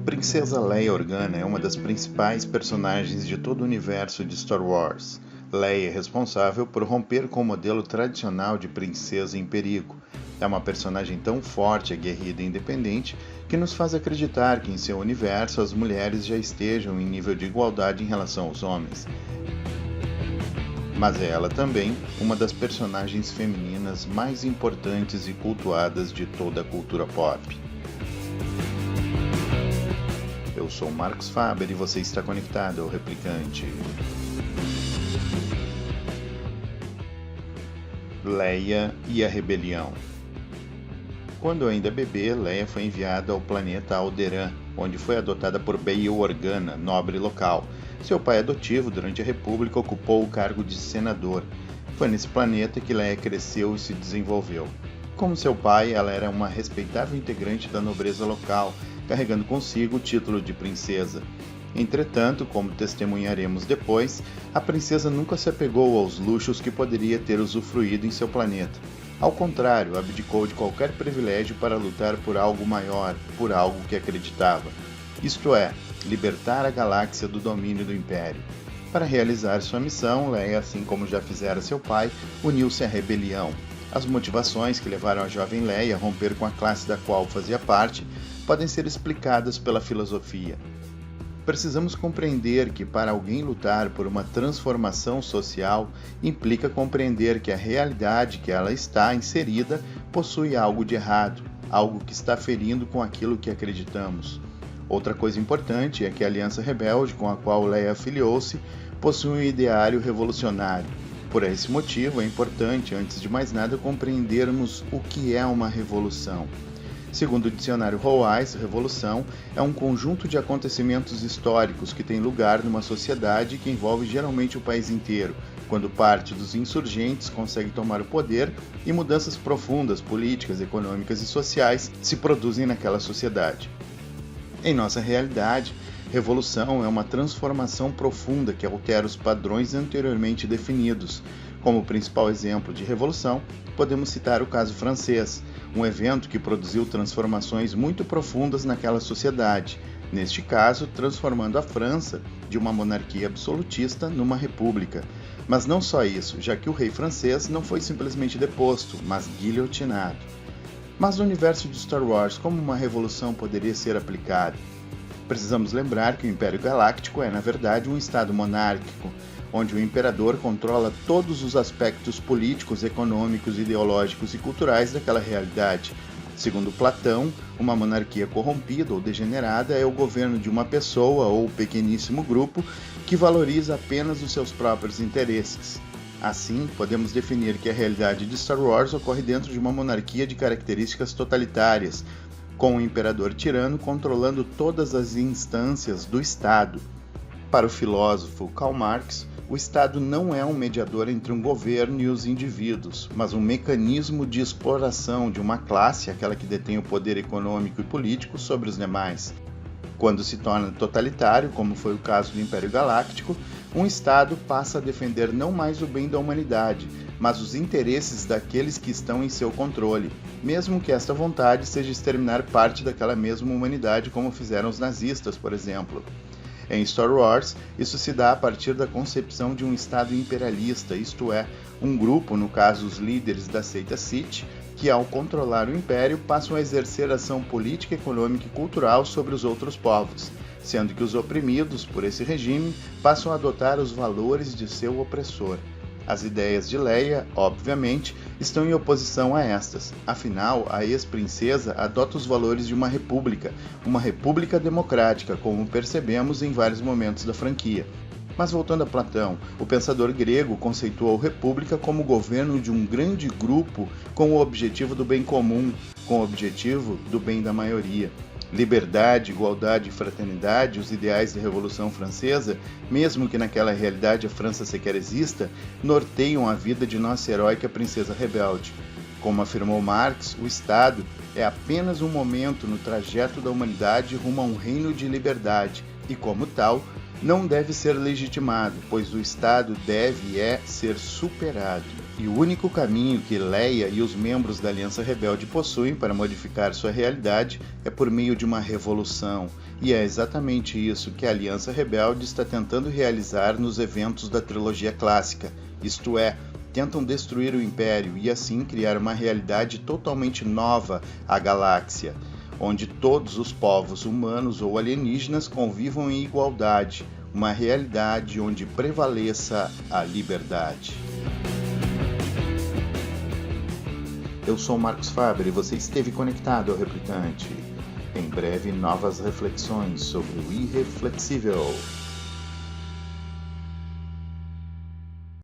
Princesa Leia Organa é uma das principais personagens de todo o universo de Star Wars. Leia é responsável por romper com o modelo tradicional de princesa em perigo. É uma personagem tão forte, aguerrida e independente que nos faz acreditar que em seu universo as mulheres já estejam em nível de igualdade em relação aos homens. Mas é ela também uma das personagens femininas mais importantes e cultuadas de toda a cultura pop. Eu sou Marcos Faber e você está conectado ao Replicante. Leia e a Rebelião. Quando ainda bebê, Leia foi enviada ao planeta Alderaan, onde foi adotada por Bail Organa, nobre local. Seu pai adotivo, durante a República, ocupou o cargo de senador. Foi nesse planeta que Leia cresceu e se desenvolveu. Como seu pai, ela era uma respeitável integrante da nobreza local, carregando consigo o título de princesa. Entretanto, como testemunharemos depois, a princesa nunca se apegou aos luxos que poderia ter usufruído em seu planeta. Ao contrário, abdicou de qualquer privilégio para lutar por algo maior, por algo que acreditava. Isto é, libertar a galáxia do domínio do Império. Para realizar sua missão, Leia, assim como já fizera seu pai, uniu-se à rebelião. As motivações que levaram a jovem Leia a romper com a classe da qual fazia parte podem ser explicadas pela filosofia. Precisamos compreender que para alguém lutar por uma transformação social implica compreender que a realidade que ela está inserida possui algo de errado, algo que está ferindo com aquilo que acreditamos. Outra coisa importante é que a Aliança Rebelde, com a qual Leia afiliou-se, possui um ideário revolucionário. Por esse motivo, é importante, antes de mais nada, compreendermos o que é uma revolução. Segundo o dicionário Howise, revolução é um conjunto de acontecimentos históricos que tem lugar numa sociedade e que envolve geralmente o país inteiro, quando parte dos insurgentes consegue tomar o poder e mudanças profundas, políticas, econômicas e sociais se produzem naquela sociedade. Em nossa realidade, revolução é uma transformação profunda que altera os padrões anteriormente definidos. Como principal exemplo de revolução, podemos citar o caso francês, um evento que produziu transformações muito profundas naquela sociedade, neste caso, transformando a França de uma monarquia absolutista numa república. Mas não só isso, já que o rei francês não foi simplesmente deposto, mas guilhotinado. Mas no universo de Star Wars, como uma revolução poderia ser aplicada? Precisamos lembrar que o Império Galáctico é, na verdade, um estado monárquico, onde o imperador controla todos os aspectos políticos, econômicos, ideológicos e culturais daquela realidade. Segundo Platão, uma monarquia corrompida ou degenerada é o governo de uma pessoa ou pequeníssimo grupo que valoriza apenas os seus próprios interesses. Assim, podemos definir que a realidade de Star Wars ocorre dentro de uma monarquia de características totalitárias, com o imperador tirano controlando todas as instâncias do Estado. Para o filósofo Karl Marx, o Estado não é um mediador entre um governo e os indivíduos, mas um mecanismo de exploração de uma classe, aquela que detém o poder econômico e político, sobre os demais. Quando se torna totalitário, como foi o caso do Império Galáctico, um Estado passa a defender não mais o bem da humanidade, mas os interesses daqueles que estão em seu controle, mesmo que esta vontade seja exterminar parte daquela mesma humanidade, como fizeram os nazistas, por exemplo. Em Star Wars, isso se dá a partir da concepção de um Estado imperialista, isto é, um grupo, no caso os líderes da seita Sith, que ao controlar o Império passam a exercer ação política, econômica e cultural sobre os outros povos, sendo que os oprimidos por esse regime passam a adotar os valores de seu opressor. As ideias de Leia, obviamente, estão em oposição a estas. Afinal, a ex-princesa adota os valores de uma república democrática, como percebemos em vários momentos da franquia. Mas voltando a Platão, o pensador grego conceituou república como o governo de um grande grupo com o objetivo do bem comum, com o objetivo do bem da maioria. Liberdade, igualdade e fraternidade, os ideais da Revolução Francesa, mesmo que naquela realidade a França sequer exista, norteiam a vida de nossa heróica princesa rebelde. Como afirmou Marx, o Estado é apenas um momento no trajeto da humanidade rumo a um reino de liberdade e, como tal, não deve ser legitimado, pois o Estado deve ser superado. E o único caminho que Leia e os membros da Aliança Rebelde possuem para modificar sua realidade é por meio de uma revolução. E é exatamente isso que a Aliança Rebelde está tentando realizar nos eventos da trilogia clássica, isto é, tentam destruir o Império e assim criar uma realidade totalmente nova à galáxia, onde todos os povos humanos ou alienígenas convivam em igualdade, uma realidade onde prevaleça a liberdade. Eu sou Marcos Faber e você esteve conectado ao Replicante. Em breve, novas reflexões sobre o irreflexível.